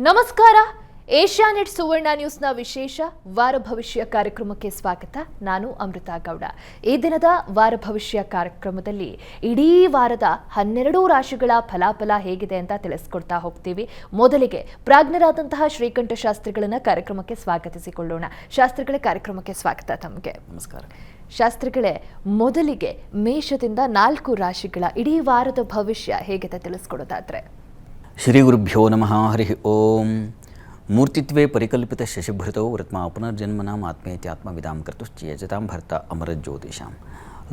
ನಮಸ್ಕಾರ. ಏಷ್ಯಾನೆಟ್ ಸುವರ್ಣ ನ್ಯೂಸ್ನ ವಿಶೇಷ ವಾರ ಭವಿಷ್ಯ ಕಾರ್ಯಕ್ರಮಕ್ಕೆ ಸ್ವಾಗತ. ನಾನು ಅಮೃತಾ ಗೌಡ. ಈ ದಿನದ ವಾರ ಭವಿಷ್ಯ ಕಾರ್ಯಕ್ರಮದಲ್ಲಿ ಇಡೀ ವಾರದ 12 ರಾಶಿಗಳ ಫಲಾಫಲ ಹೇಗಿದೆ ಅಂತ ತಿಳಿಸ್ಕೊಡ್ತಾ ಹೋಗ್ತೀವಿ. ಮೊದಲಿಗೆ ಪ್ರಾಜ್ಞರಾದಂತಹ ಶ್ರೀಕಂಠ ಶಾಸ್ತ್ರಿಗಳನ್ನ ಕಾರ್ಯಕ್ರಮಕ್ಕೆ ಸ್ವಾಗತಿಸಿಕೊಳ್ಳೋಣ. ಶಾಸ್ತ್ರಿಗಳೇ, ಕಾರ್ಯಕ್ರಮಕ್ಕೆ ಸ್ವಾಗತ ತಮಗೆ. ನಮಸ್ಕಾರ. ಶಾಸ್ತ್ರಿಗಳೇ, ಮೊದಲಿಗೆ ಮೇಷದಿಂದ 4 ರಾಶಿಗಳ ಇಡೀ ವಾರದ ಭವಿಷ್ಯ ಹೇಗಿದೆ ತಿಳಿಸ್ಕೊಡೋದಾದ್ರೆ? ಶ್ರೀ ಗುರುಭ್ಯೋ ನಮಃ. ಹರಿ ಓಂ. ಮೂರ್ತಿತ್ವೇ ಪರಿಕಲ್ಪಿತ ಶಶಿಭೃತೋ ವೃತ್ಮಾ ಪುನರ್ಜನ್ಮನಾಂ ಆತ್ಮೇತ್ಯಾತ್ಮವಿದಾಂ ಕರ್ತುಶ್ಚಯಜತಾಂ ಭರ್ತ ಅಮರಜ್ಯೋತಿಷಾಂ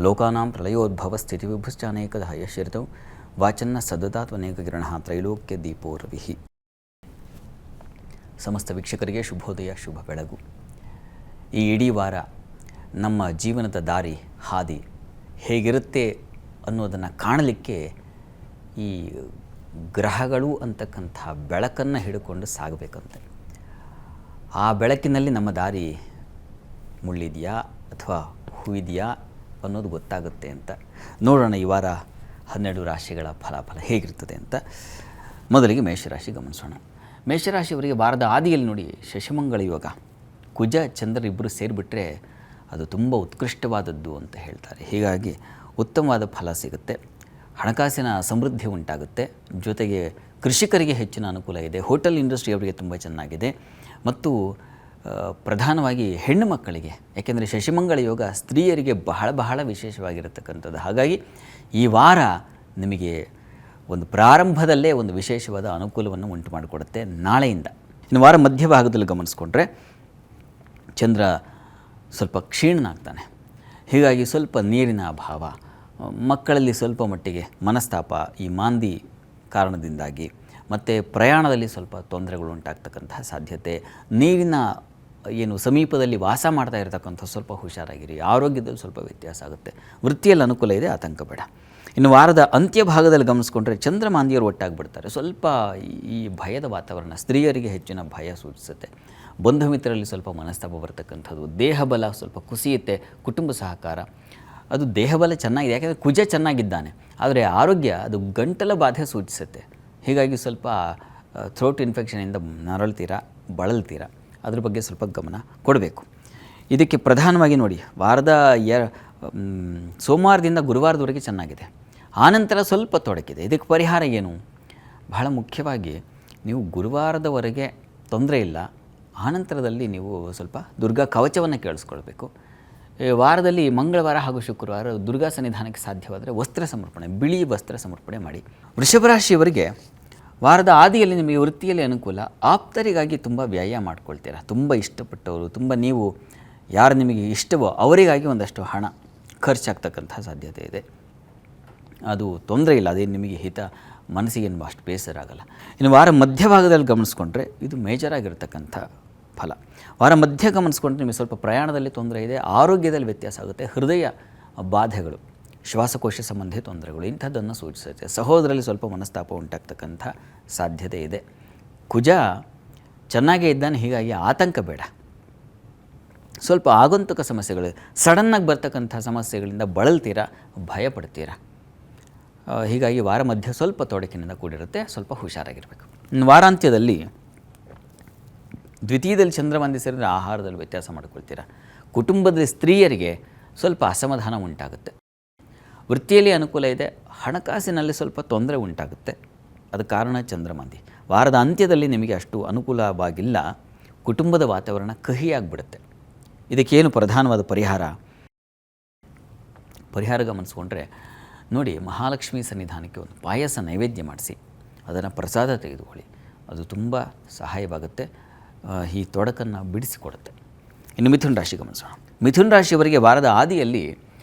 ಲೋಕಾನಾಂ ಪ್ರಳಯೋದ್ಭವ ಸ್ಥಿತಿ ವಿಭುಶ್ಚಾನೇಕದಃ ಯಶ್ಯರಿತೌ ವಾಚನ್ನ ಸದದಾತ್ವನೇಕ ಕಿರಣಃ ತ್ರೈಲೋಕ್ಯ ದೀಪೋ ರವಿಃ. ಸಮಸ್ತ ವೀಕ್ಷಕರಿಗೆ ಶುಭೋದಯ, ಶುಭ ಬೆಳಗು. ಈ ಇಡೀ ವಾರ ನಮ್ಮ ಜೀವನದ ದಾರಿ ಹಾದಿ ಹೇಗಿರುತ್ತೆ ಅನ್ನೋದನ್ನು ಕಾಣಲಿಕ್ಕೆ ಈ ಗ್ರಹಗಳು ಅಂತಕ್ಕಂಥ ಬೆಳಕನ್ನು ಹಿಡ್ಕೊಂಡು ಸಾಗಬೇಕಂತೆ. ಆ ಬೆಳಕಿನಲ್ಲಿ ನಮ್ಮ ದಾರಿ ಮುಳ್ಳಿದೆಯಾ ಅಥವಾ ಹೂವಿದೆಯಾ ಅನ್ನೋದು ಗೊತ್ತಾಗುತ್ತೆ ಅಂತ ನೋಡೋಣ. ಈ ವಾರ 12 ರಾಶಿಗಳ ಫಲಾಫಲ ಹೇಗಿರ್ತದೆ ಅಂತ ಮೊದಲಿಗೆ ಮೇಷರಾಶಿ ಗಮನಿಸೋಣ. ಮೇಷರಾಶಿಯವರಿಗೆ ವಾರದ ಆದಿಯಲ್ಲಿ ನೋಡಿ, ಶಶಿಮಂಗಳ ಯೋಗ, ಕುಜ ಚಂದ್ರರಿಬ್ಬರು ಸೇರಿಬಿಟ್ರೆ ಅದು ತುಂಬ ಉತ್ಕೃಷ್ಟವಾದದ್ದು ಅಂತ ಹೇಳ್ತಾರೆ. ಹೀಗಾಗಿ ಉತ್ತಮವಾದ ಫಲ ಸಿಗುತ್ತೆ. ಹಣಕಾಸಿನ ಸಮೃದ್ಧಿ ಉಂಟಾಗುತ್ತೆ. ಜೊತೆಗೆ ಕೃಷಿಕರಿಗೆ ಹೆಚ್ಚಿನ ಅನುಕೂಲ ಇದೆ. ಹೋಟೆಲ್ ಇಂಡಸ್ಟ್ರಿ ಅವರಿಗೆ ತುಂಬ ಚೆನ್ನಾಗಿದೆ. ಮತ್ತು ಪ್ರಧಾನವಾಗಿ ಹೆಣ್ಣು ಮಕ್ಕಳಿಗೆ, ಯಾಕೆಂದರೆ ಶಶಿಮಂಗಳ ಯೋಗ ಸ್ತ್ರೀಯರಿಗೆ ಬಹಳ ವಿಶೇಷವಾಗಿರತಕ್ಕಂಥದ್ದು. ಹಾಗಾಗಿ ಈ ವಾರ ನಿಮಗೆ ಒಂದು ಪ್ರಾರಂಭದಲ್ಲೇ ಒಂದು ವಿಶೇಷವಾದ ಅನುಕೂಲವನ್ನು ಉಂಟು ಮಾಡಿಕೊಡುತ್ತೆ ನಾಳೆಯಿಂದ. ಇನ್ನು ವಾರ ಮಧ್ಯಭಾಗದಲ್ಲಿ ಗಮನಿಸ್ಕೊಂಡ್ರೆ ಚಂದ್ರ ಸ್ವಲ್ಪ ಕ್ಷೀಣನಾಗ್ತಾನೆ. ಹೀಗಾಗಿ ಸ್ವಲ್ಪ ನೀರಿನ ಅಭಾವ, ಮಕ್ಕಳಲ್ಲಿ ಸ್ವಲ್ಪ ಮಟ್ಟಿಗೆ ಮನಸ್ತಾಪ, ಈ ಮಾಂದಿ ಕಾರಣದಿಂದಾಗಿ, ಮತ್ತು ಪ್ರಯಾಣದಲ್ಲಿ ಸ್ವಲ್ಪ ತೊಂದರೆಗಳು ಉಂಟಾಗ್ತಕ್ಕಂತಹ ಸಾಧ್ಯತೆ. ನೀರಿನ ಸಮೀಪದಲ್ಲಿ ವಾಸ ಮಾಡ್ತಾ ಇರತಕ್ಕಂಥ ಸ್ವಲ್ಪ ಹುಷಾರಾಗಿರಿ. ಆರೋಗ್ಯದಲ್ಲಿ ಸ್ವಲ್ಪ ವ್ಯತ್ಯಾಸ ಆಗುತ್ತೆ. ವೃತ್ತಿಯಲ್ಲಿ ಅನುಕೂಲ ಇದೆ, ಆತಂಕ ಬೇಡ. ಇನ್ನು ವಾರದ ಅಂತ್ಯ ಭಾಗದಲ್ಲಿ ಗಮನಿಸ್ಕೊಂಡ್ರೆ ಚಂದ್ರಮಾಂದಿಯರು ಒಟ್ಟಾಗಿಬಿಡ್ತಾರೆ. ಸ್ವಲ್ಪ ಈ ಭಯದ ವಾತಾವರಣ, ಸ್ತ್ರೀಯರಿಗೆ ಹೆಚ್ಚಿನ ಭಯ ಸೂಚಿಸುತ್ತೆ. ಬಂಧು ಮಿತ್ರರಲ್ಲಿ ಸ್ವಲ್ಪ ಮನಸ್ತಾಪ ಬರ್ತಕ್ಕಂಥದ್ದು. ದೇಹಬಲ ಸ್ವಲ್ಪ ಕುಸಿಯುತ್ತೆ. ಕುಟುಂಬ ಸಹಕಾರ, ಅದು ದೇಹಬಲ ಚೆನ್ನಾಗಿದೆ, ಯಾಕೆಂದರೆ ಕುಜ ಚೆನ್ನಾಗಿದ್ದಾನೆ. ಆದರೆ ಆರೋಗ್ಯ ಅದು ಗಂಟಲ ಬಾಧೆ ಸೂಚಿಸುತ್ತೆ. ಹೀಗಾಗಿ ಸ್ವಲ್ಪ ಥ್ರೋಟ್ ಇನ್ಫೆಕ್ಷನಿಂದ ಬಳಲ್ತೀರಾ. ಅದ್ರ ಬಗ್ಗೆ ಸ್ವಲ್ಪ ಗಮನ ಕೊಡಬೇಕು. ಇದಕ್ಕೆ ಪ್ರಧಾನವಾಗಿ ನೋಡಿ, ವಾರದ ಸೋಮವಾರದಿಂದ ಗುರುವಾರದವರೆಗೆ ಚೆನ್ನಾಗಿದೆ. ಆನಂತರ ಸ್ವಲ್ಪ ತೊಡಕಿದೆ. ಇದಕ್ಕೆ ಪರಿಹಾರ ಏನು? ಬಹಳ ಮುಖ್ಯವಾಗಿ ನೀವು ಗುರುವಾರದವರೆಗೆ ತೊಂದರೆ ಇಲ್ಲ, ಆನಂತರದಲ್ಲಿ ನೀವು ಸ್ವಲ್ಪ ದುರ್ಗಾ ಕವಚವನ್ನು ಕೇಳಿಸ್ಕೊಳ್ಬೇಕು. ವಾರದಲ್ಲಿ ಮಂಗಳವಾರ ಹಾಗೂ ಶುಕ್ರವಾರ ದುರ್ಗಾ ಸನ್ನಿಧಾನಕ್ಕೆ ಸಾಧ್ಯವಾದರೆ ವಸ್ತ್ರ ಸಮರ್ಪಣೆ, ಬಿಳಿ ವಸ್ತ್ರ ಸಮರ್ಪಣೆ ಮಾಡಿ. ವೃಷಭ ರಾಶಿಯವರಿಗೆ ವಾರದ ಆದಿಯಲ್ಲಿ ನಿಮಗೆ ವೃತ್ತಿಯಲ್ಲಿ ಅನುಕೂಲ. ಆಪ್ತರಿಗಾಗಿ ತುಂಬ ವ್ಯಯ ಮಾಡ್ಕೊಳ್ತೀರಾ. ತುಂಬ ಇಷ್ಟಪಟ್ಟವರು, ತುಂಬ ನೀವು ಯಾರು ನಿಮಗೆ ಇಷ್ಟವೋ ಅವರಿಗಾಗಿ ಒಂದಷ್ಟು ಹಣ ಖರ್ಚಾಗ್ತಕ್ಕಂಥ ಸಾಧ್ಯತೆ ಇದೆ. ಅದು ತೊಂದರೆ ಇಲ್ಲ, ಅದೇನು ನಿಮಗೆ ಹಿತ, ಮನಸ್ಸಿಗೇನು ಅಷ್ಟು ಬೇಸರ ಆಗಲ್ಲ. ಇನ್ನು ವಾರ ಮಧ್ಯಭಾಗದಲ್ಲಿ ಗಮನಿಸ್ಕೊಂಡ್ರೆ ಇದು ಮೇಜರಾಗಿರ್ತಕ್ಕಂಥ ಫಲ. ವಾರ ಮಧ್ಯ ಗಮನಿಸ್ಕೊಂಡ್ರೆ ನಿಮಗೆ ಸ್ವಲ್ಪ ಪ್ರಯಾಣದಲ್ಲಿ ತೊಂದರೆ ಇದೆ, ಆರೋಗ್ಯದಲ್ಲಿ ವ್ಯತ್ಯಾಸ ಆಗುತ್ತೆ. ಹೃದಯ ಬಾಧೆಗಳು, ಶ್ವಾಸಕೋಶ ಸಂಬಂಧಿ ತೊಂದರೆಗಳು ಇಂಥದ್ದನ್ನು ಸೂಚಿಸುತ್ತೆ. ಸಹೋದರಲ್ಲಿ ಸ್ವಲ್ಪ ಮನಸ್ತಾಪ ಉಂಟಾಗ್ತಕ್ಕಂಥ ಸಾಧ್ಯತೆ ಇದೆ. ಕುಜ ಚೆನ್ನಾಗೇ ಇದ್ದಾನೆ, ಹೀಗಾಗಿ ಆತಂಕ ಬೇಡ. ಸ್ವಲ್ಪ ಆಗಂತುಕ ಸಮಸ್ಯೆಗಳು, ಸಡನ್ನಾಗಿ ಬರ್ತಕ್ಕಂಥ ಸಮಸ್ಯೆಗಳಿಂದ ಬಳಲ್ತೀರಾ, ಭಯಪಡ್ತೀರಾ. ಹೀಗಾಗಿ ವಾರ ಮಧ್ಯ ಸ್ವಲ್ಪ ತೊಡಕಿನಿಂದ ಕೂಡಿರುತ್ತೆ, ಸ್ವಲ್ಪ ಹುಷಾರಾಗಿರಬೇಕು. ವಾರಾಂತ್ಯದಲ್ಲಿ ದ್ವಿತೀಯದಲ್ಲಿ ಚಂದ್ರಮಾಂದಿ ಸೇರಿದರೆ ಆಹಾರದಲ್ಲಿ ವ್ಯತ್ಯಾಸ ಮಾಡ್ಕೊಳ್ತೀರಾ. ಕುಟುಂಬದ ಸ್ತ್ರೀಯರಿಗೆ ಸ್ವಲ್ಪ ಅಸಮಾಧಾನ ಉಂಟಾಗುತ್ತೆ. ವೃತ್ತಿಯಲ್ಲಿ ಅನುಕೂಲ ಇದೆ, ಹಣಕಾಸಿನಲ್ಲಿ ಸ್ವಲ್ಪ ತೊಂದರೆ ಉಂಟಾಗುತ್ತೆ. ಅದು ಕಾರಣ ಚಂದ್ರಮಾಂದಿ. ವಾರದ ಅಂತ್ಯದಲ್ಲಿ ನಿಮಗೆ ಅಷ್ಟು ಅನುಕೂಲವಾಗಿಲ್ಲ. ಕುಟುಂಬದ ವಾತಾವರಣ ಕಹಿಯಾಗಿಬಿಡುತ್ತೆ. ಇದಕ್ಕೇನು ಪ್ರಧಾನವಾದ ಪರಿಹಾರ ಗಮನಿಸ್ಕೊಂಡ್ರೆ ನೋಡಿ, ಮಹಾಲಕ್ಷ್ಮಿ ಸನ್ನಿಧಾನಕ್ಕೆ ಒಂದು ಪಾಯಸ ನೈವೇದ್ಯ ಮಾಡಿಸಿ ಅದನ್ನು ಪ್ರಸಾದ ತೆಗೆದುಕೊಳ್ಳಿ. ಅದು ತುಂಬ ಸಹಾಯವಾಗುತ್ತೆ, ಈ ತೊಡಕನ್ನು ಬಿಡಿಸಿಕೊಡುತ್ತೆ. ಇನ್ನು ಮಿಥುನ ರಾಶಿ ಗಮನಿಸೋಣ. ಮಿಥುನ ರಾಶಿಯವರಿಗೆ ವಾರದ ಆದಿಯಲ್ಲಿ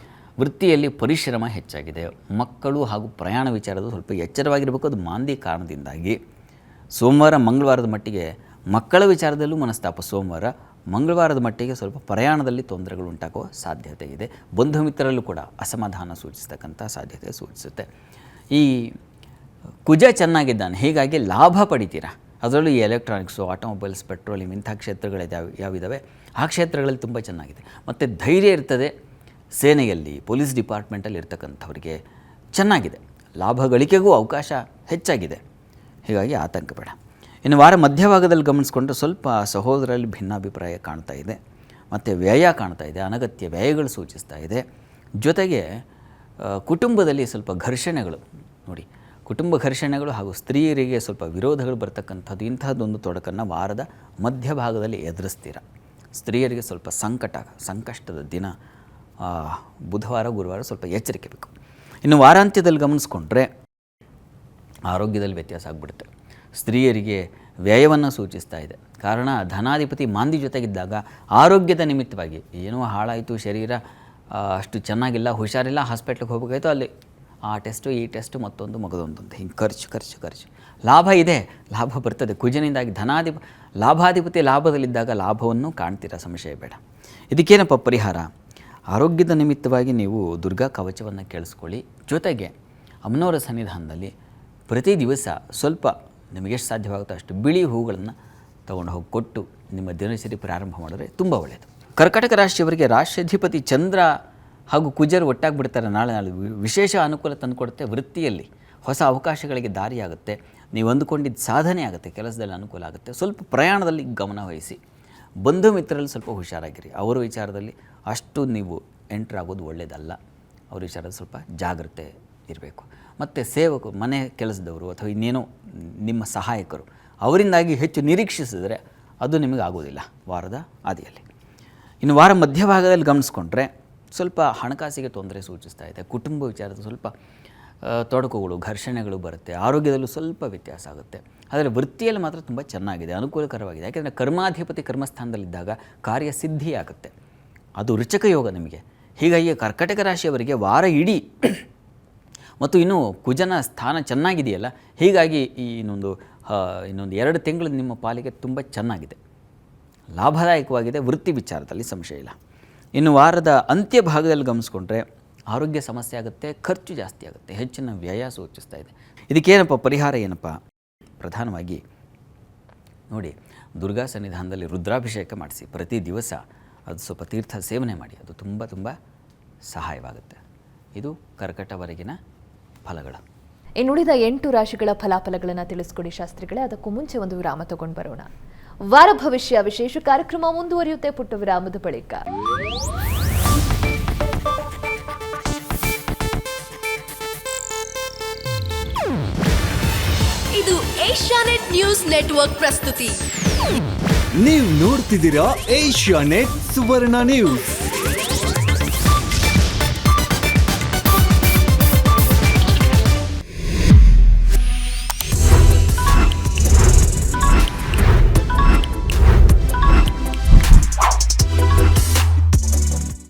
ವೃತ್ತಿಯಲ್ಲಿ ಪರಿಶ್ರಮ ಹೆಚ್ಚಾಗಿದೆ. ಮಕ್ಕಳು ಹಾಗೂ ಪ್ರಯಾಣ ವಿಚಾರದ ಸ್ವಲ್ಪ ಎಚ್ಚರವಾಗಿರಬೇಕು. ಅದು ಮಾಂದಿ ಕಾರಣದಿಂದಾಗಿ ಸೋಮವಾರ ಮಂಗಳವಾರದ ಮಟ್ಟಿಗೆ ಮಕ್ಕಳ ವಿಚಾರದಲ್ಲೂ ಮನಸ್ತಾಪ, ಸೋಮವಾರ ಮಂಗಳವಾರದ ಮಟ್ಟಿಗೆ ಸ್ವಲ್ಪ ಪ್ರಯಾಣದಲ್ಲಿ ತೊಂದರೆಗಳು ಉಂಟಾಗುವ ಸಾಧ್ಯತೆ ಇದೆ. ಬಂಧು ಮಿತ್ರರಲ್ಲೂ ಕೂಡ ಅಸಮಾಧಾನ ಸೂಚಿಸ್ತಕ್ಕಂಥ ಸಾಧ್ಯತೆ ಸೂಚಿಸುತ್ತೆ. ಈ ಕುಜ ಚೆನ್ನಾಗಿದ್ದಾನೆ, ಹೀಗಾಗಿ ಲಾಭ ಪಡಿತೀರಾ. ಅದರಲ್ಲೂ ಈ ಎಲೆಕ್ಟ್ರಾನಿಕ್ಸು, ಆಟೋಮೊಬೈಲ್ಸ್, ಪೆಟ್ರೋಲಿಯಂ ಇಂಥ ಕ್ಷೇತ್ರಗಳಿದ್ದಾವೆ ಯಾವಿದ್ದಾವೆ ಆ ಕ್ಷೇತ್ರಗಳಲ್ಲಿ ತುಂಬ ಚೆನ್ನಾಗಿದೆ. ಮತ್ತು ಧೈರ್ಯ ಇರ್ತದೆ. ಸೇನೆಯಲ್ಲಿ, ಪೊಲೀಸ್ ಡಿಪಾರ್ಟ್ಮೆಂಟಲ್ಲಿ ಇರ್ತಕ್ಕಂಥವ್ರಿಗೆ ಚೆನ್ನಾಗಿದೆ. ಲಾಭ ಗಳಿಕೆಗೂ ಅವಕಾಶ ಹೆಚ್ಚಾಗಿದೆ. ಹೀಗಾಗಿ ಆತಂಕ ಬೇಡ. ಇನ್ನು ವಾರ ಮಧ್ಯಭಾಗದಲ್ಲಿ ಗಮನಿಸ್ಕೊಂಡ್ರೆ ಸ್ವಲ್ಪ ಸಹೋದರಲ್ಲಿ ಭಿನ್ನಾಭಿಪ್ರಾಯ ಕಾಣ್ತಾ ಇದೆ, ಮತ್ತು ವ್ಯಯ ಕಾಣ್ತಾ ಇದೆ, ಅನಗತ್ಯ ವ್ಯಯಗಳು ಸೂಚಿಸ್ತಾ ಇದೆ. ಜೊತೆಗೆ ಕುಟುಂಬದಲ್ಲಿ ಸ್ವಲ್ಪ ಘರ್ಷಣೆಗಳು ನೋಡಿ, ಕುಟುಂಬ ಘರ್ಷಣೆಗಳು ಹಾಗೂ ಸ್ತ್ರೀಯರಿಗೆ ಸ್ವಲ್ಪ ವಿರೋಧಗಳು ಬರ್ತಕ್ಕಂಥದ್ದು, ಇಂತಹದ್ದೊಂದು ತೊಡಕನ್ನು ವಾರದ ಮಧ್ಯಭಾಗದಲ್ಲಿ ಎದುರಿಸ್ತೀರ. ಸ್ತ್ರೀಯರಿಗೆ ಸ್ವಲ್ಪ ಸಂಕಷ್ಟದ ದಿನ ಬುಧವಾರ ಗುರುವಾರ ಸ್ವಲ್ಪ ಎಚ್ಚರಿಕೆ ಬೇಕು. ಇನ್ನು ವಾರಾಂತ್ಯದಲ್ಲಿ ಗಮನಿಸ್ಕೊಂಡ್ರೆ ಆರೋಗ್ಯದಲ್ಲಿ ವ್ಯತ್ಯಾಸ ಆಗಿಬಿಡುತ್ತೆ. ಸ್ತ್ರೀಯರಿಗೆ ವ್ಯಯವನ್ನು ಸೂಚಿಸ್ತಾ ಇದೆ. ಕಾರಣ ಧನಾಧಿಪತಿ ಮಾಂದಿ ಜೊತೆಗಿದ್ದಾಗ ಆರೋಗ್ಯದ ನಿಮಿತ್ತವಾಗಿ ಏನೋ ಹಾಳಾಯಿತು, ಶರೀರ ಅಷ್ಟು ಚೆನ್ನಾಗಿಲ್ಲ, ಹುಷಾರಿಲ್ಲ, ಹಾಸ್ಪಿಟ್ಲಿಗೆ ಹೋಗಬೇಕಾಯ್ತು, ಅಲ್ಲಿ ಆ ಟೆಸ್ಟು ಈ ಟೆಸ್ಟು ಮತ್ತೊಂದು ಮಗದೊಂದು ಅಂತ ಹಿಂಗೆ ಖರ್ಚು. ಲಾಭ ಇದೆ, ಲಾಭ ಬರ್ತದೆ. ಕುಜನಿಂದಾಗಿ ಲಾಭಾಧಿಪತಿ ಲಾಭದಲ್ಲಿದ್ದಾಗ ಲಾಭವನ್ನು ಕಾಣ್ತೀರ, ಸಂಶಯ ಬೇಡ. ಇದಕ್ಕೇನಪ್ಪ ಪರಿಹಾರ? ಆರೋಗ್ಯದ ನಿಮಿತ್ತವಾಗಿ ನೀವು ದುರ್ಗಾ ಕವಚವನ್ನು ಕೇಳಿಸ್ಕೊಳ್ಳಿ. ಜೊತೆಗೆ ಅಮ್ಮನವರ ಸನ್ನಿಧಾನದಲ್ಲಿ ಪ್ರತಿ ದಿವಸ ಸ್ವಲ್ಪ ನಿಮಗೆಷ್ಟು ಸಾಧ್ಯವಾಗುತ್ತೋ ಅಷ್ಟು ಬಿಳಿ ಹೂಗಳನ್ನು ತೊಗೊಂಡು ಹೋಗಿ ಕೊಟ್ಟು ನಿಮ್ಮ ದಿನಚರಿ ಪ್ರಾರಂಭ ಮಾಡಿದ್ರೆ ತುಂಬ ಒಳ್ಳೆಯದು. ಕರ್ಕಾಟಕ ರಾಶಿಯವರಿಗೆ ರಾಶ್ಯಾಧಿಪತಿ ಚಂದ್ರ ಹಾಗೂ ಕುಜರು ಒಟ್ಟಾಗಿ ಬಿಡ್ತಾರೆ. ನಾಳೆ ವಿಶೇಷ ಅನುಕೂಲ ತಂದುಕೊಡುತ್ತೆ. ವೃತ್ತಿಯಲ್ಲಿ ಹೊಸ ಅವಕಾಶಗಳಿಗೆ ದಾರಿಯಾಗುತ್ತೆ. ನೀವು ಅಂದುಕೊಂಡಿದ್ದ ಸಾಧನೆ ಆಗುತ್ತೆ, ಕೆಲಸದಲ್ಲಿ ಅನುಕೂಲ ಆಗುತ್ತೆ. ಸ್ವಲ್ಪ ಪ್ರಯಾಣದಲ್ಲಿ ಗಮನ ವಹಿಸಿ. ಬಂಧು ಮಿತ್ರರಲ್ಲಿ ಸ್ವಲ್ಪ ಹುಷಾರಾಗಿರಿ. ಅವರ ವಿಚಾರದಲ್ಲಿ ಅಷ್ಟು ನೀವು ಎಂಟ್ರ್ ಆಗೋದು ಒಳ್ಳೆಯದಲ್ಲ. ಅವ್ರ ವಿಚಾರದಲ್ಲಿ ಸ್ವಲ್ಪ ಜಾಗ್ರತೆ ಇರಬೇಕು. ಮತ್ತು ಸೇವಕರು, ಮನೆ ಕೆಲಸದವರು ಅಥವಾ ಇನ್ನೇನೋ ನಿಮ್ಮ ಸಹಾಯಕರು, ಅವರಿಂದಾಗಿ ಹೆಚ್ಚು ನಿರೀಕ್ಷಿಸಿದರೆ ಅದು ನಿಮಗೆ ಆಗೋದಿಲ್ಲ ವಾರದ ಆದಿಯಲ್ಲಿ. ಇನ್ನು ವಾರ ಮಧ್ಯಭಾಗದಲ್ಲಿ ಗಮನಿಸ್ಕೊಂಡ್ರೆ ಸ್ವಲ್ಪ ಹಣಕಾಸಿಗೆ ತೊಂದರೆ ಸೂಚಿಸ್ತಾ ಇದೆ. ಕುಟುಂಬ ವಿಚಾರದ ಸ್ವಲ್ಪ ತೊಡಕುಗಳು, ಘರ್ಷಣೆಗಳು ಬರುತ್ತೆ. ಆರೋಗ್ಯದಲ್ಲೂ ಸ್ವಲ್ಪ ವ್ಯತ್ಯಾಸ ಆಗುತ್ತೆ. ಆದರೆ ವೃತ್ತಿಯಲ್ಲಿ ಮಾತ್ರ ತುಂಬ ಚೆನ್ನಾಗಿದೆ, ಅನುಕೂಲಕರವಾಗಿದೆ. ಯಾಕೆಂದರೆ ಕರ್ಮಾಧಿಪತಿ ಕರ್ಮಸ್ಥಾನದಲ್ಲಿದ್ದಾಗ ಕಾರ್ಯಸಿದ್ಧಿ ಆಗುತ್ತೆ. ಅದು ರುಚಕ ಯೋಗ ನಿಮಗೆ. ಹೀಗಾಗಿ ಕರ್ಕಾಟಕ ರಾಶಿಯವರಿಗೆ ವಾರ ಇಡೀ ಮತ್ತು ಇನ್ನೂ ಕುಜನ ಸ್ಥಾನ ಚೆನ್ನಾಗಿದೆಯಲ್ಲ, ಹೀಗಾಗಿ ಇನ್ನೊಂದು 2 ತಿಂಗಳು ನಿಮ್ಮ ಪಾಲಿಗೆ ತುಂಬ ಚೆನ್ನಾಗಿದೆ, ಲಾಭದಾಯಕವಾಗಿದೆ. ವೃತ್ತಿ ವಿಚಾರದಲ್ಲಿ ಸಂಶಯ ಇಲ್ಲ. ಇನ್ನು ವಾರದ ಅಂತ್ಯ ಭಾಗದಲ್ಲಿ ಗಮನಿಸ್ಕೊಂಡ್ರೆ ಆರೋಗ್ಯ ಸಮಸ್ಯೆ ಆಗುತ್ತೆ, ಖರ್ಚು ಜಾಸ್ತಿ ಆಗುತ್ತೆ, ಹೆಚ್ಚಿನ ವ್ಯಯ ಸೂಚಿಸ್ತಾ ಇದೆ. ಇದಕ್ಕೇನಪ್ಪ ಪರಿಹಾರ ಏನಪ್ಪ? ಪ್ರಧಾನವಾಗಿ ನೋಡಿ, ದುರ್ಗಾ ಸನ್ನಿಧಾನದಲ್ಲಿ ರುದ್ರಾಭಿಷೇಕ ಮಾಡಿಸಿ. ಪ್ರತಿ ದಿವಸ ಅದು ಸ್ವಲ್ಪ ತೀರ್ಥ ಸೇವನೆ ಮಾಡಿ, ಅದು ತುಂಬ ತುಂಬ ಸಹಾಯವಾಗುತ್ತೆ. ಇದು ಕರ್ಕಟವರೆಗಿನ ಫಲಗಳು. ಇನ್ನುಳಿದ 8 ರಾಶಿಗಳ ಫಲಾಫಲಗಳನ್ನು ತಿಳಿಸ್ಕೊಡಿ ಶಾಸ್ತ್ರಿಗಳೇ. ಅದಕ್ಕೂ ಮುಂಚೆ ಒಂದು ವಿರಾಮ ತಗೊಂಡು ಬರೋಣ. ವಾರ ಭವಿಷ್ಯ ವಿಶೇಷ ಕಾರ್ಯಕ್ರಮ ಮುಂದುವರಿಯುತ್ತೆ ಪುಟ್ಟ ವಿರಾಮದ ಬಳಿಕ. ಇದು ಏಷ್ಯಾನೆಟ್ ನ್ಯೂಸ್ ನೆಟ್ವರ್ಕ್ ಪ್ರಸ್ತುತಿ. ನೀವು ನೋಡ್ತಿದ್ದೀರಾ ಏಷ್ಯಾನೆಟ್ ಸುವರ್ಣ ನ್ಯೂಸ್.